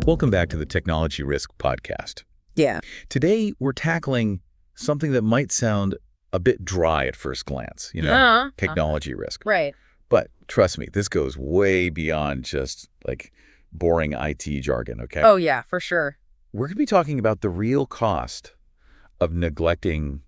Welcome back to the Technology Risk Podcast. Yeah. Today, we're tackling something that might sound a bit dry at first glance, technology risk. Right. But trust me, this goes way beyond just like boring IT jargon, okay? Oh, yeah, for sure. We're going to be talking about the real cost of neglecting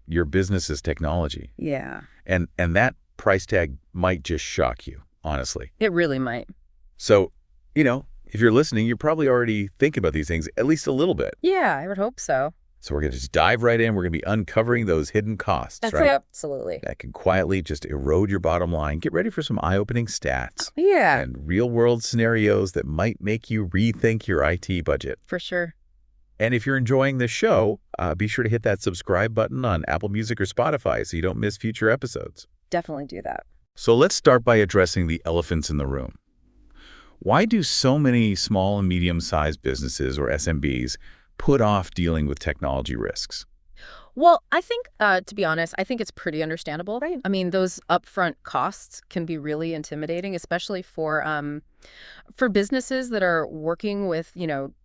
your business's technology. Yeah. And that price tag might just shock you, honestly. It really might. So, if you're listening, you're probably already thinking about these things at least a little bit. Yeah, I would hope so. So we're going to just dive right in. We're going to be uncovering those hidden costs, That's right? Absolutely. That can quietly just erode your bottom line. Get ready for some eye-opening stats. Yeah. And real-world scenarios that might make you rethink your IT budget. For sure. And if you're enjoying this show, be sure to hit that subscribe button on Apple Music or Spotify so you don't miss future episodes. Definitely do that. So let's start by addressing the elephants in the room. Why do so many small and medium-sized businesses, or SMBs, put off dealing with technology risks? Well, I think, to be honest, I think it's pretty understandable. Right. I mean, those upfront costs can be really intimidating, especially for businesses that are working with,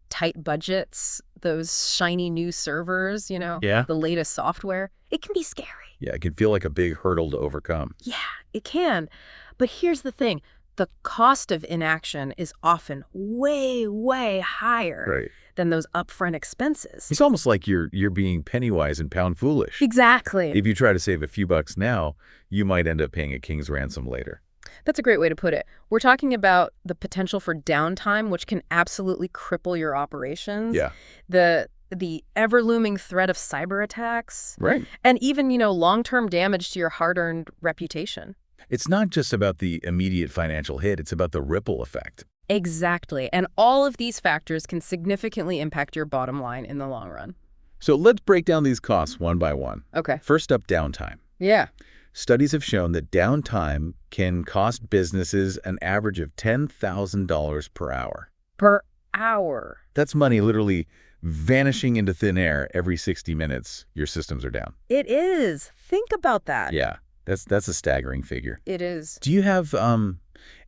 tight budgets, those shiny new servers, the latest software. It can be scary. Yeah, it can feel like a big hurdle to overcome. Yeah, it can. But here's the thing. The cost of inaction is often way, way higher than those upfront expenses. It's almost like you're being penny wise and pound foolish. Exactly. If you try to save a few bucks now, you might end up paying a king's ransom later. That's a great way to put it. We're talking about the potential for downtime, which can absolutely cripple your operations. Yeah. The ever-looming threat of cyber attacks. Right. And even, long-term damage to your hard-earned reputation. It's not just about the immediate financial hit, it's about the ripple effect. Exactly. And all of these factors can significantly impact your bottom line in the long run. So let's break down these costs one by one. Okay. First up, downtime. Yeah. Studies have shown that downtime can cost businesses an average of $10,000 per hour. Per hour. That's money literally vanishing into thin air every 60 minutes. Your systems are down. It is. Think about that. Yeah. That's a staggering figure. It is. Do you have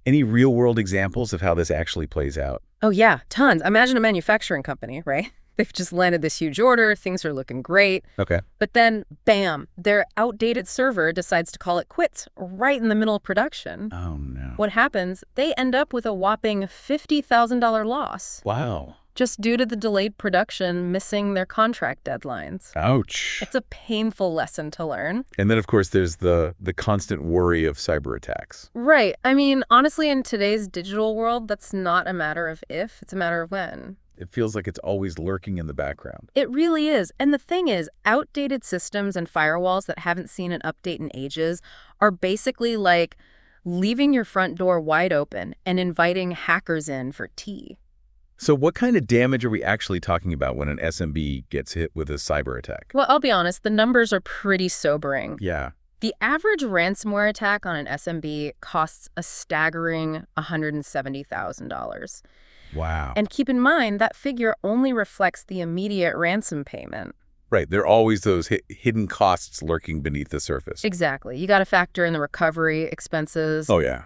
any real-world examples of how this actually plays out? Oh, yeah, tons. Imagine a manufacturing company, right? They've just landed this huge order. Things are looking great. Okay. But then, bam, their outdated server decides to call it quits right in the middle of production. Oh, no. What happens? They end up with a whopping $50,000 loss. Wow. Just due to the delayed production missing their contract deadlines. Ouch. It's a painful lesson to learn. And then, of course, there's the constant worry of cyber attacks. Right. I mean, honestly, in today's digital world, that's not a matter of if, it's a matter of when. It feels like it's always lurking in the background. It really is. And the thing is, outdated systems and firewalls that haven't seen an update in ages are basically like leaving your front door wide open and inviting hackers in for tea. So what kind of damage are we actually talking about when an SMB gets hit with a cyber attack? Well, I'll be honest, the numbers are pretty sobering. Yeah. The average ransomware attack on an SMB costs a staggering $170,000. Wow. And keep in mind, that figure only reflects the immediate ransom payment. Right. There are always those hidden costs lurking beneath the surface. Exactly. You got to factor in the recovery expenses. Oh, yeah.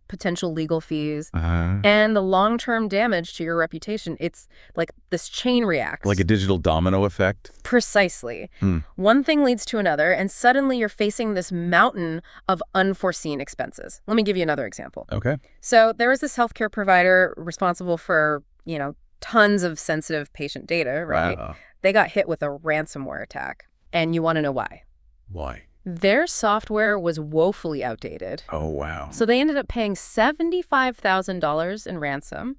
Potential legal fees. Uh-huh. And the long-term damage to your reputation. It's like this chain reacts. Like a digital domino effect? Precisely. One thing leads to another, and suddenly you're facing this mountain of unforeseen expenses. Let me give you another example. Okay. So there was this healthcare provider responsible for, tons of sensitive patient data, right? Wow. They got hit with a ransomware attack. And you want to know why? Why? Their software was woefully outdated. Oh, wow. So they ended up paying $75,000 in ransom.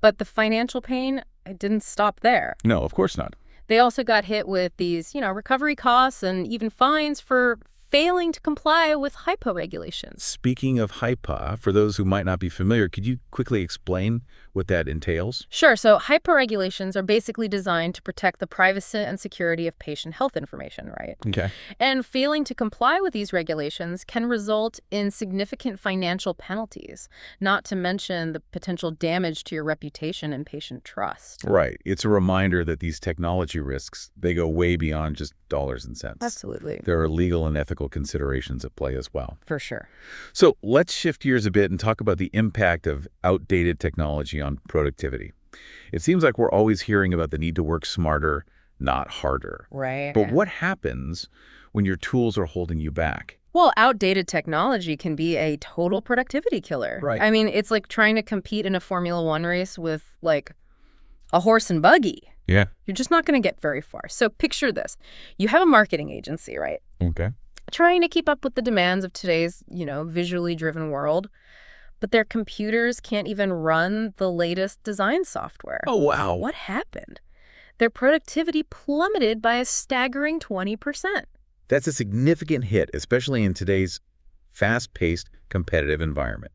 But the financial pain, it didn't stop there. No, of course not. They also got hit with these, recovery costs and even fines for failing to comply with HIPAA regulations. Speaking of HIPAA, for those who might not be familiar, could you quickly explain what that entails? Sure. So HIPAA regulations are basically designed to protect the privacy and security of patient health information, right? Okay. And failing to comply with these regulations can result in significant financial penalties, not to mention the potential damage to your reputation and patient trust. Right. It's a reminder that these technology risks, they go way beyond just dollars and cents. Absolutely. There are legal and ethical ethical considerations at play as well. For sure. So let's shift gears a bit and talk about the impact of outdated technology on productivity. It seems like we're always hearing about the need to work smarter, not harder. Right. But what happens when your tools are holding you back? Well, outdated technology can be a total productivity killer. Right. I mean, it's like trying to compete in a Formula One race with, like, a horse and buggy. Yeah. You're just not going to get very far. So picture this. You have a marketing agency, right? Okay. Trying to keep up with the demands of today's, visually driven world. But their computers can't even run the latest design software. Oh, wow. What happened? Their productivity plummeted by a staggering 20%. That's a significant hit, especially in today's fast-paced, competitive environment.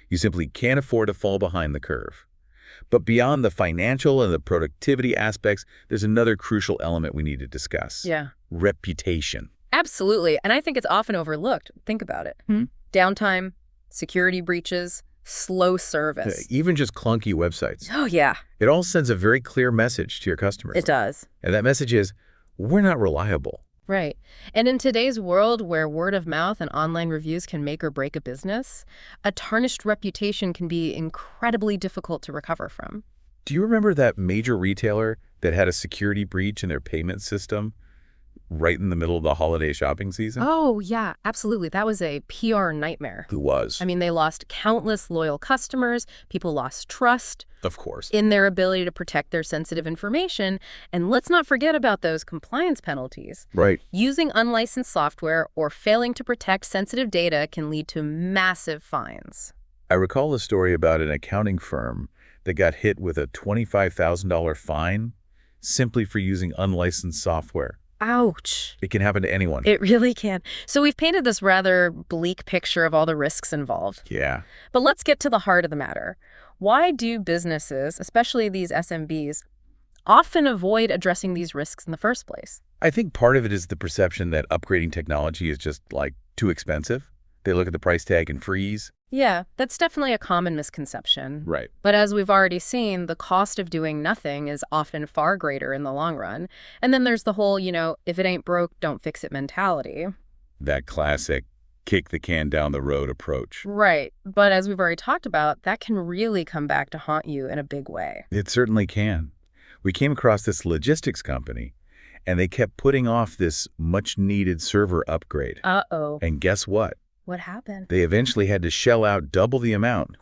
You simply can't afford to fall behind the curve. But beyond the financial and the productivity aspects, there's another crucial element we need to discuss. Yeah. Reputation. Absolutely. And I think it's often overlooked. Think about it. Downtime, security breaches, slow service. Even just clunky websites. Oh, yeah. It all sends a very clear message to your customers. It does. And that message is, we're not reliable. Right. And in today's world where word of mouth and online reviews can make or break a business, a tarnished reputation can be incredibly difficult to recover from. Do you remember that major retailer that had a security breach in their payment system right in the middle of the holiday shopping season? Oh, yeah, absolutely. That was a PR nightmare. Who was? I mean, they lost countless loyal customers. People lost trust. Of course. In their ability to protect their sensitive information. And let's not forget about those compliance penalties. Right. Using unlicensed software or failing to protect sensitive data can lead to massive fines. I recall a story about an accounting firm that got hit with a $25,000 fine simply for using unlicensed software. Ouch. It can happen to anyone. It really can. So we've painted this rather bleak picture of all the risks involved. Yeah. But let's get to the heart of the matter. Why do businesses, especially these SMBs, often avoid addressing these risks in the first place? I think part of it is the perception that upgrading technology is just, too expensive. They look at the price tag and freeze. Yeah, that's definitely a common misconception. Right. But as we've already seen, the cost of doing nothing is often far greater in the long run. And then there's the whole, if it ain't broke, don't fix it mentality. That classic kick the can down the road approach. Right. But as we've already talked about, that can really come back to haunt you in a big way. It certainly can. We came across this logistics company, and they kept putting off this much-needed server upgrade. Uh-oh. And guess what? What happened? They eventually had to shell out double the amount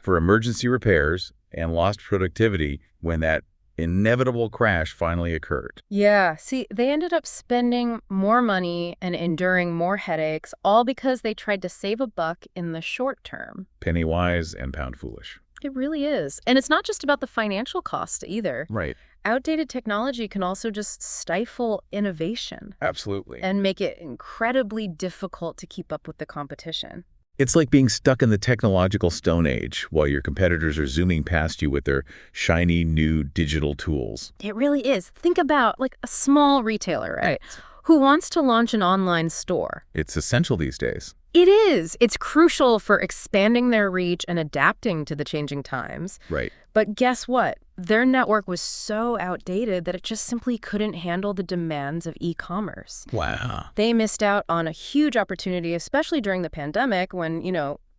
for emergency repairs and lost productivity when that inevitable crash finally occurred. Yeah. See, they ended up spending more money and enduring more headaches, all because they tried to save a buck in the short term. Penny wise and pound foolish. It really is. And it's not just about the financial cost either. Right. Outdated technology can also just stifle innovation Absolutely. and make it incredibly difficult to keep up with the competition. It's like being stuck in the technological Stone Age while your competitors are zooming past you with their shiny new digital tools. It really is. Think about a small retailer, right? Who wants to launch an online store. It's essential these days. It is. It's crucial for expanding their reach and adapting to the changing times. Right. But guess what? Their network was so outdated that it just simply couldn't handle the demands of e-commerce. Wow. They missed out on a huge opportunity, especially during the pandemic when,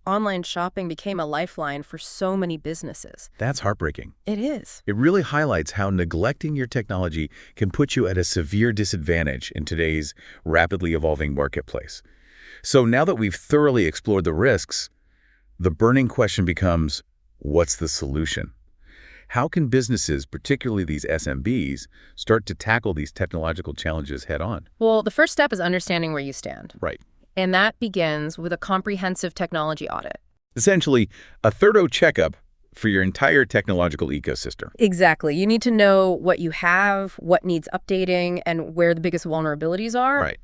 online shopping became a lifeline for so many businesses. That's heartbreaking. It is. It really highlights how neglecting your technology can put you at a severe disadvantage in today's rapidly evolving marketplace. So now that we've thoroughly explored the risks, the burning question becomes, what's the solution? How can businesses, particularly these SMBs, start to tackle these technological challenges head on? Well, the first step is understanding where you stand. Right. And that begins with a comprehensive technology audit. Essentially, a thorough checkup for your entire technological ecosystem. Exactly. You need to know what you have, what needs updating, and where the biggest vulnerabilities are. Right.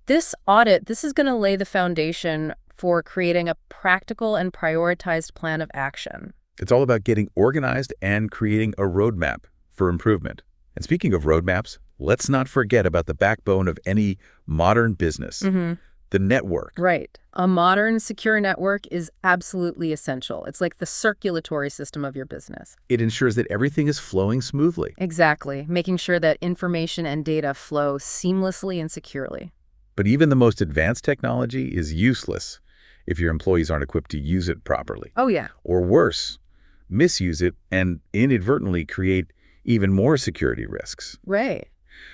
This audit, this is going to lay the foundation for creating a practical and prioritized plan of action. It's all about getting organized and creating a roadmap for improvement. And speaking of roadmaps, let's not forget about the backbone of any modern business, the network. Right. A modern, secure network is absolutely essential. It's like the circulatory system of your business. It ensures that everything is flowing smoothly. Exactly. Making sure that information and data flow seamlessly and securely. But even the most advanced technology is useless if your employees aren't equipped to use it properly. Oh, yeah. Or worse, misuse it and inadvertently create even more security risks. Right.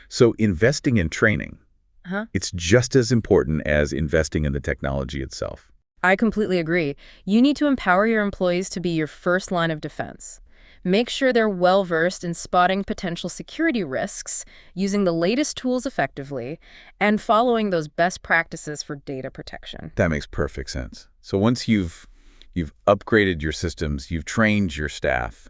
So investing in training, Huh? it's just as important as investing in the technology itself. I completely agree. You need to empower your employees to be your first line of defense. Make sure they're well-versed in spotting potential security risks, using the latest tools effectively, and following those best practices for data protection. That makes perfect sense. So once you've upgraded your systems, you've trained your staff,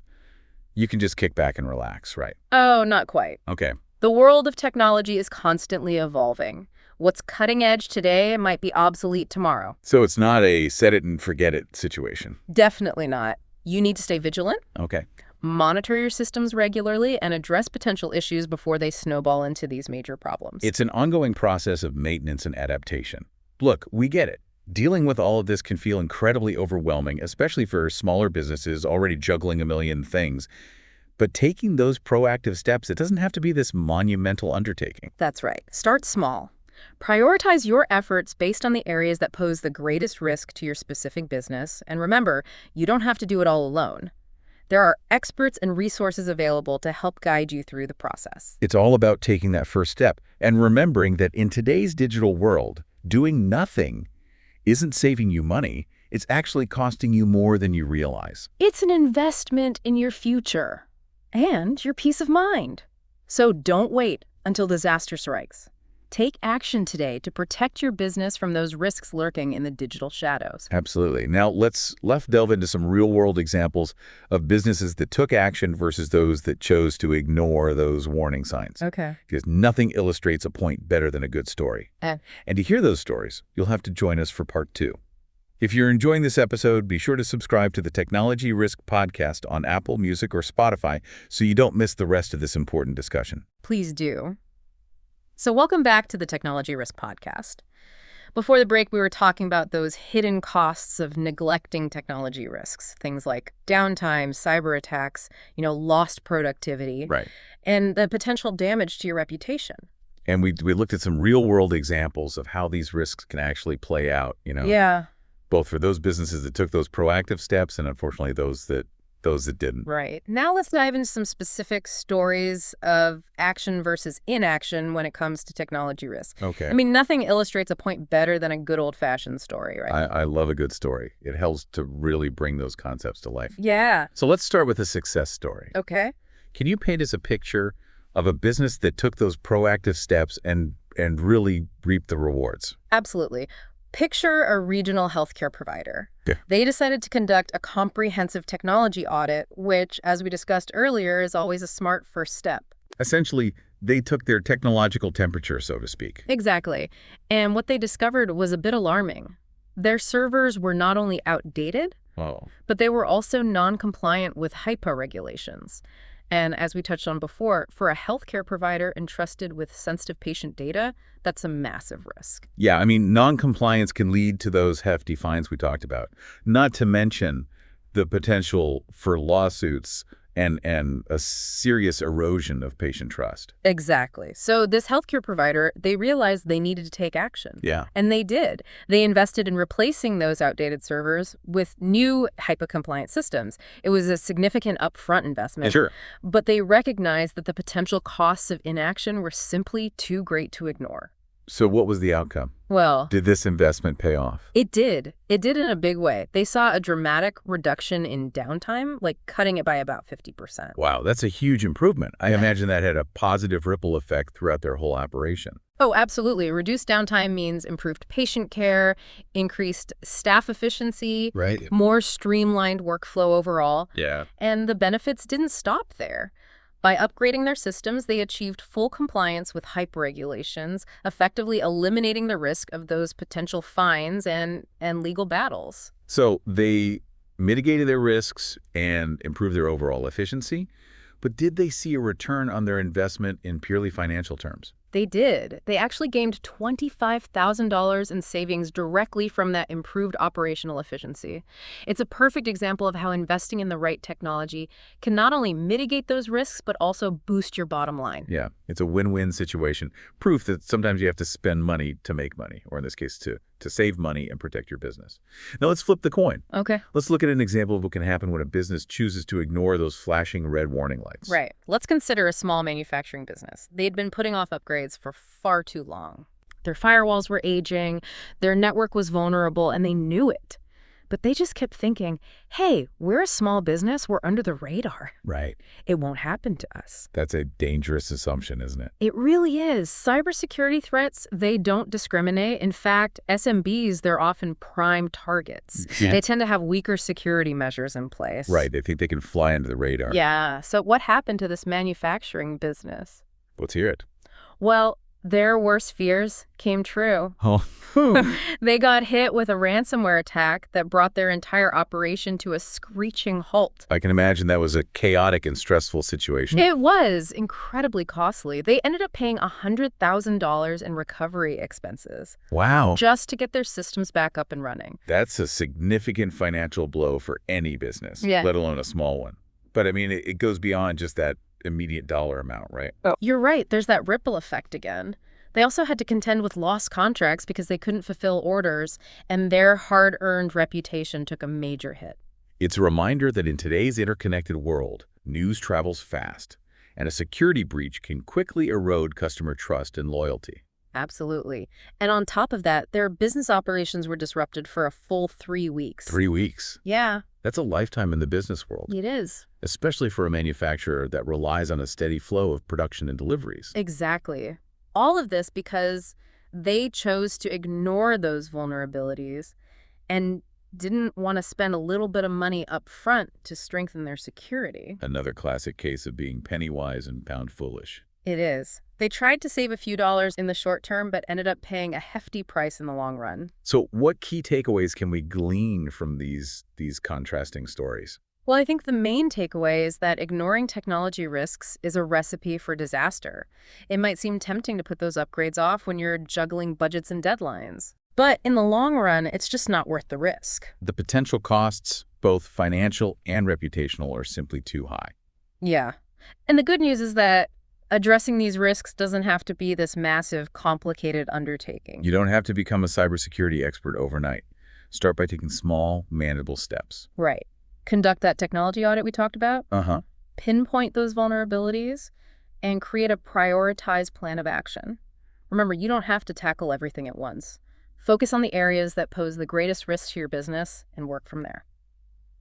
you can just kick back and relax, right? Oh, not quite. Okay. The world of technology is constantly evolving. What's cutting edge today might be obsolete tomorrow. So it's not a set it and forget it situation. Definitely not. You need to stay vigilant, Okay. monitor your systems regularly, and address potential issues before they snowball into these major problems. It's an ongoing process of maintenance and adaptation. Look, we get it. Dealing with all of this can feel incredibly overwhelming, especially for smaller businesses already juggling a million things. But taking those proactive steps, it doesn't have to be this monumental undertaking. That's right. Start small. Prioritize your efforts based on the areas that pose the greatest risk to your specific business. And remember, you don't have to do it all alone. There are experts and resources available to help guide you through the process. It's all about taking that first step and remembering that in today's digital world, doing nothing isn't saving you money. It's actually costing you more than you realize. It's an investment in your future and your peace of mind. So don't wait until disaster strikes. Take action today to protect your business from those risks lurking in the digital shadows. Absolutely. Now let's delve into some real-world examples of businesses that took action versus those that chose to ignore those warning signs. Okay. Because nothing illustrates a point better than a good story. And to hear those stories, you'll have to join us for part 2. If you're enjoying this episode, be sure to subscribe to the Technology Risk Podcast on Apple Music or Spotify so you don't miss the rest of this important discussion. Please do. So welcome back to the Technology Risk Podcast. Before the break, we were talking about those hidden costs of neglecting technology risks, things like downtime, cyber attacks, lost productivity, Right. and the potential damage to your reputation. And we looked at some real-world examples of how these risks can actually play out, Yeah, both for those businesses that took those proactive steps and unfortunately those that didn't. right. Now let's dive into some specific stories of action versus inaction when it comes to technology risk. Okay. I mean, nothing illustrates a point better than a good old-fashioned story, right? I love a good story. It helps to really bring those concepts to life. Yeah. So let's start with a success story. Okay. Can you paint us a picture of a business that took those proactive steps and really reaped the rewards? Absolutely. Picture a regional healthcare provider. Yeah. They decided to conduct a comprehensive technology audit, which, as we discussed earlier, is always a smart first step. Essentially, they took their technological temperature, so to speak. Exactly. And what they discovered was a bit alarming. Their servers were not only outdated, Oh. but they were also non-compliant with HIPAA regulations. And as we touched on before, for a healthcare provider entrusted with sensitive patient data, that's a massive risk. Yeah, I mean, non-compliance can lead to those hefty fines we talked about, not to mention the potential for lawsuits and a serious erosion of patient trust. Exactly. So this healthcare provider, they realized they needed to take action. Yeah. And they did. They invested in replacing those outdated servers with new HIPAA-compliant systems. It was a significant upfront investment. Sure. But they recognized that the potential costs of inaction were simply too great to ignore. So what was the outcome? Well, Did this investment pay off? it did. It did in a big way. They saw a dramatic reduction in downtime, like cutting it by about 50%. Wow, that's a huge improvement. I imagine that had a positive ripple effect throughout their whole operation. Oh, absolutely. Reduced downtime means improved patient care, increased staff efficiency, Right. more streamlined workflow overall. Yeah. And the benefits didn't stop there. By upgrading their systems, they achieved full compliance with HIPAA regulations, effectively eliminating the risk of those potential fines and legal battles. So they mitigated their risks and improved their overall efficiency, but did they see a return on their investment in purely financial terms? They did. They actually gained $25,000 in savings directly from that improved operational efficiency. It's a perfect example of how investing in the right technology can not only mitigate those risks, but also boost your bottom line. Yeah, it's a win-win situation. Proof that sometimes you have to spend money to make money, or in this case, to save money and protect your business. Now let's flip the coin. Okay. Let's look at an example of what can happen when a business chooses to ignore those flashing red warning lights. Right. Let's consider a small manufacturing business. They'd been putting off upgrades for far too long. Their firewalls were aging, their network was vulnerable, and they knew it. But they just kept thinking, hey, we're a small business, we're under the radar. Right. It won't happen to us. That's a dangerous assumption, isn't it? It really is. Cybersecurity threats, they don't discriminate. In fact, SMBs, they're often prime targets. Yeah. They tend to have weaker security measures in place. Right. They think they can fly under the radar. Yeah. So what happened to this manufacturing business? Let's hear it. Well, their worst fears came true. Oh. They got hit with a ransomware attack that brought their entire operation to a screeching halt. I can imagine that was a chaotic and stressful situation. It was incredibly costly. They ended up paying $100,000 in recovery expenses. Wow. Just to get their systems back up and running. That's a significant financial blow for any business, Yeah. let alone a small one. But I mean, it goes beyond just that immediate dollar amount, right? You're right. There's that ripple effect again. They also had to contend with lost contracts because they couldn't fulfill orders, and their hard-earned reputation took a major hit. It's a reminder that in today's interconnected world, news travels fast, and a security breach can quickly erode customer trust and loyalty. Absolutely. And on top of that, their business operations were disrupted for a full 3 weeks. 3 weeks. Yeah, That's a lifetime in the business world, it is. especially for a manufacturer that relies on a steady flow of production and deliveries. Exactly. All of this because they chose to ignore those vulnerabilities and didn't want to spend a little bit of money up front to strengthen their security. Another classic case of being penny wise and pound foolish. It is. They tried to save a few dollars in the short term, but ended up paying a hefty price in the long run. So what key takeaways can we glean from these contrasting stories? Well, I think the main takeaway is that ignoring technology risks is a recipe for disaster. It might seem tempting to put those upgrades off when you're juggling budgets and deadlines. But in the long run, it's just not worth the risk. The potential costs, both financial and reputational, are simply too high. Yeah. And the good news is that addressing these risks doesn't have to be this massive, complicated undertaking. You don't have to become a cybersecurity expert overnight. Start by taking small, manageable steps. Right. Conduct that technology audit we talked about, Uh-huh. pinpoint those vulnerabilities, and create a prioritized plan of action. Remember, you don't have to tackle everything at once. Focus on the areas that pose the greatest risk to your business and work from there.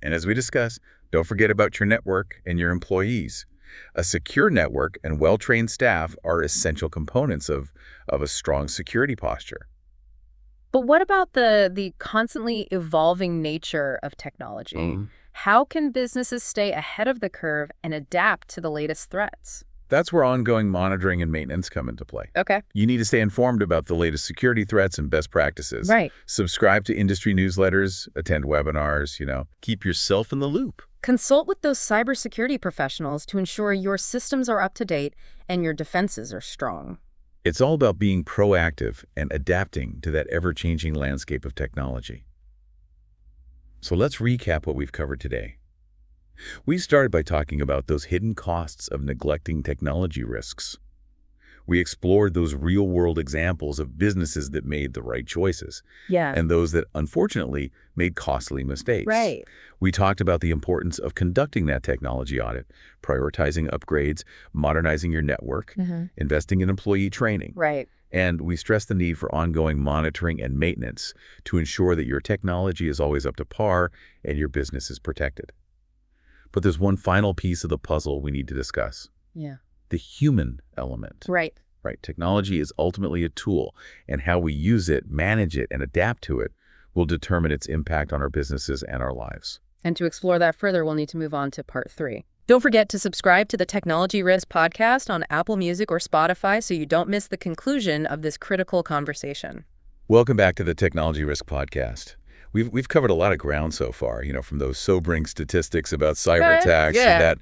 And as we discussed, don't forget about your network and your employees. A secure network and well-trained staff are essential components of a strong security posture. But what about the constantly evolving nature of technology? How can businesses stay ahead of the curve and adapt to the latest threats? That's where ongoing monitoring and maintenance come into play. Okay. You need to stay informed about the latest security threats and best practices. Right. Subscribe to industry newsletters, attend webinars, keep yourself in the loop. Consult with those cybersecurity professionals to ensure your systems are up to date and your defenses are strong. It's all about being proactive and adapting to that ever-changing landscape of technology. So let's recap what we've covered today. We started by talking about those hidden costs of neglecting technology risks. We explored those real-world examples of businesses that made the right choices Yeah. and those that, unfortunately, made costly mistakes. Right. We talked about the importance of conducting that technology audit, prioritizing upgrades, modernizing your network, investing in employee training. Right. And we stressed the need for ongoing monitoring and maintenance to ensure that your technology is always up to par and your business is protected. But there's one final piece of the puzzle we need to discuss: Yeah. the human element. Right. Right. Technology is ultimately a tool, and how we use it, manage it, and adapt to it will determine its impact on our businesses and our lives. And to explore that further, we'll need to move on to part 3. Don't forget to subscribe to the Technology Risk podcast on Apple Music or Spotify so you don't miss the conclusion of this critical conversation. Welcome back to the Technology Risk Podcast. We've covered a lot of ground so far, from those sobering statistics about cyber Okay. attacks to Yeah.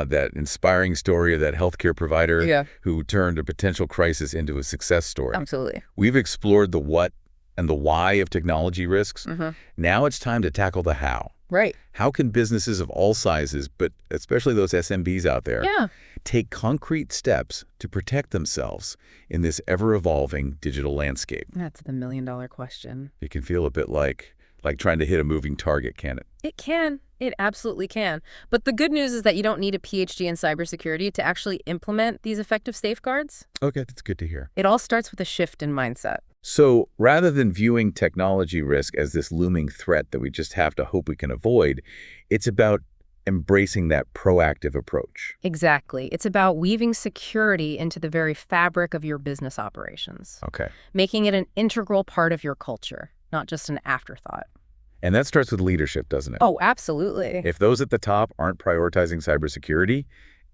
that inspiring story of that healthcare provider Yeah. who turned a potential crisis into a success story. Absolutely. We've explored the what and the why of technology risks. Mm-hmm. Now it's time to tackle the how. Right. How can businesses of all sizes, but especially those SMBs out there, Yeah. take concrete steps to protect themselves in this ever-evolving digital landscape? That's the million-dollar question. It can feel a bit like trying to hit a moving target, can it? It can. It absolutely can. But the good news is that you don't need a PhD in cybersecurity to actually implement these effective safeguards. Okay, that's good to hear. It all starts with a shift in mindset. So rather than viewing technology risk as this looming threat that we just have to hope we can avoid, it's about embracing that proactive approach. Exactly. It's about weaving security into the very fabric of your business operations, Okay. making it an integral part of your culture, not just an afterthought. And that starts with leadership, doesn't it? Oh, absolutely. If those at the top aren't prioritizing cybersecurity,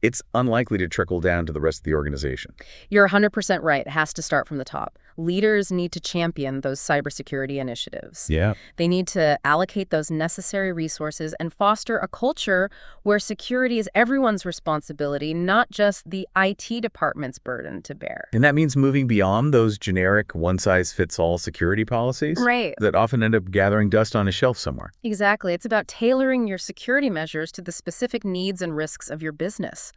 it's unlikely to trickle down to the rest of the organization. You're 100% right. It has to start from the top. Leaders need to champion those cybersecurity initiatives. Yeah. They need to allocate those necessary resources and foster a culture where security is everyone's responsibility, not just the IT department's burden to bear. And that means moving beyond those generic one-size-fits-all security policies Right. that often end up gathering dust on a shelf somewhere. Exactly. It's about tailoring your security measures to the specific needs and risks of your business.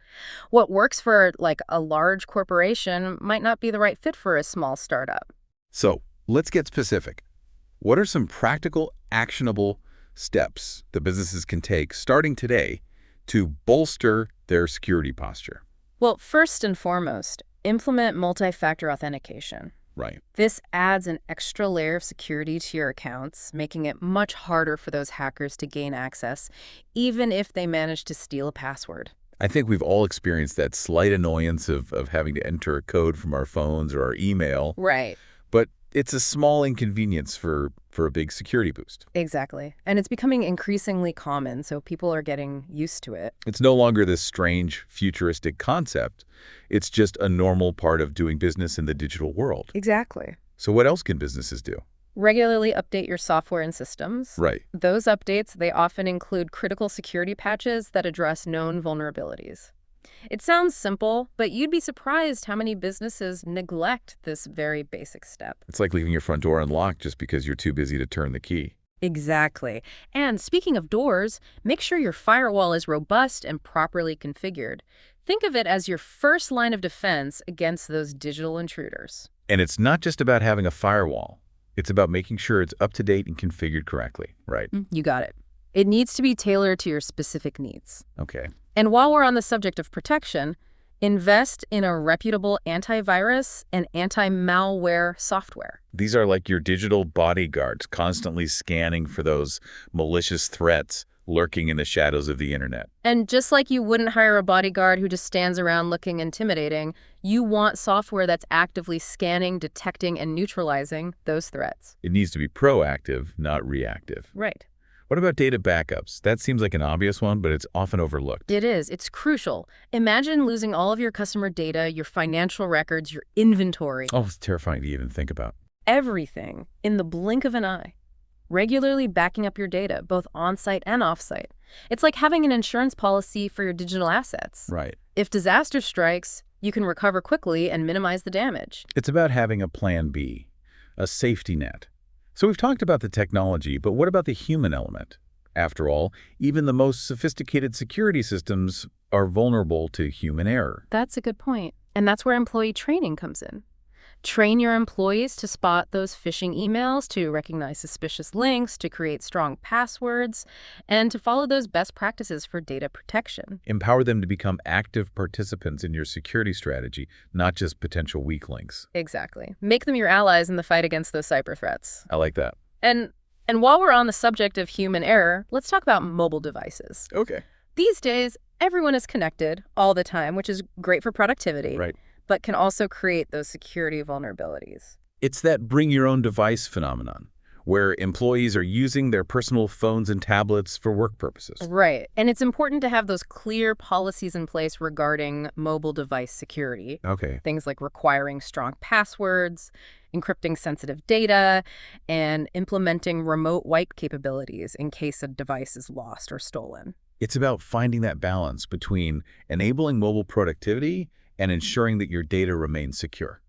What works for, like, a large corporation might not be the right fit for a small startup. So let's get specific. What are some practical, actionable steps that businesses can take starting today to bolster their security posture? Well, first and foremost, implement multi-factor authentication. Right. This adds an extra layer of security to your accounts, making it much harder for those hackers to gain access, even if they manage to steal a password. I think we've all experienced that slight annoyance of having to enter a code from our phones or our email, Right. but it's a small inconvenience for a big security boost. Exactly. And it's becoming increasingly common, so people are getting used to it. It's no longer this strange, futuristic concept. It's just a normal part of doing business in the digital world. Exactly. So what else can businesses do? Regularly update your software and systems. Right. Those updates, they often include critical security patches that address known vulnerabilities. It sounds simple, but you'd be surprised how many businesses neglect this very basic step. It's like leaving your front door unlocked just because you're too busy to turn the key. Exactly. And speaking of doors, make sure your firewall is robust and properly configured. Think of it as your first line of defense against those digital intruders. And it's not just about having a firewall. It's about making sure it's up to date and configured correctly, right? You got it. It needs to be tailored to your specific needs. Okay. And while we're on the subject of protection, invest in a reputable antivirus and anti-malware software. These are like your digital bodyguards, constantly scanning for those malicious threats lurking in the shadows of the internet. And just like you wouldn't hire a bodyguard who just stands around looking intimidating, you want software that's actively scanning, detecting, and neutralizing those threats. It needs to be proactive, not reactive. Right. What about data backups? That seems like an obvious one, but it's often overlooked. It is. It's crucial. Imagine losing all of your customer data, your financial records, your inventory, Oh, it's terrifying to even think about. everything in the blink of an eye. Regularly backing up your data, both on-site and off-site. It's like having an insurance policy for your digital assets. Right. If disaster strikes, you can recover quickly and minimize the damage. It's about having a plan B, a safety net. So we've talked about the technology, but what about the human element? After all, even the most sophisticated security systems are vulnerable to human error. That's a good point. And that's where employee training comes in. Train your employees to spot those phishing emails, to recognize suspicious links, to create strong passwords, and to follow those best practices for data protection. Empower them to become active participants in your security strategy, not just potential weak links. Exactly. Make them your allies in the fight against those cyber threats. I like that. And while we're on the subject of human error, let's talk about mobile devices. Okay. These days, everyone is connected all the time, which is great for productivity, Right. but can also create those security vulnerabilities. It's that bring your own device phenomenon. where employees are using their personal phones and tablets for work purposes. Right. And it's important to have those clear policies in place regarding mobile device security. Okay. Things like requiring strong passwords, encrypting sensitive data, and implementing remote wipe capabilities in case a device is lost or stolen. It's about finding that balance between enabling mobile productivity and ensuring that your data remains secure.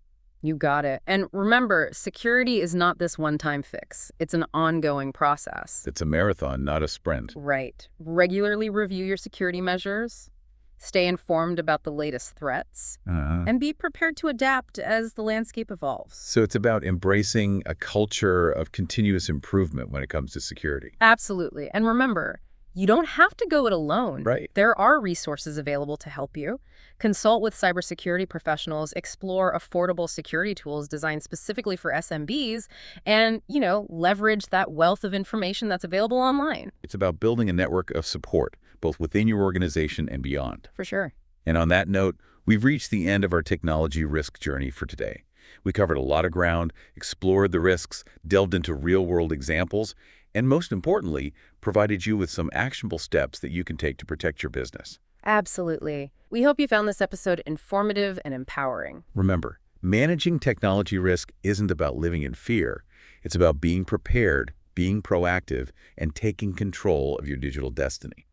You got it. And remember, security is not this one-time fix. It's an ongoing process. It's a marathon, not a sprint. Right. Regularly review your security measures, stay informed about the latest threats, and be prepared to adapt as the landscape evolves. So it's about embracing a culture of continuous improvement when it comes to security. Absolutely. And remember, you don't have to go it alone. Right. There are resources available to help you. Consult with cybersecurity professionals, explore affordable security tools designed specifically for SMBs, and, leverage that wealth of information that's available online. It's about building a network of support, both within your organization and beyond. For sure. And on that note, we've reached the end of our technology risk journey for today. We covered a lot of ground, explored the risks, delved into real-world examples, and most importantly, provided you with some actionable steps that you can take to protect your business. Absolutely. We hope you found this episode informative and empowering. Remember, managing technology risk isn't about living in fear. It's about being prepared, being proactive, and taking control of your digital destiny.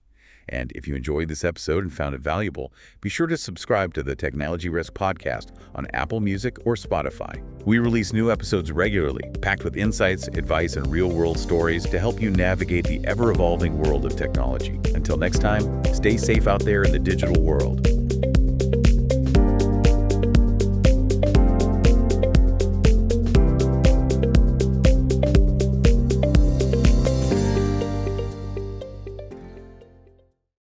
And if you enjoyed this episode and found it valuable, be sure to subscribe to the Technology Risk Podcast on Apple Music or Spotify. We release new episodes regularly, packed with insights, advice, and real-world stories to help you navigate the ever-evolving world of technology. Until next time, stay safe out there in the digital world.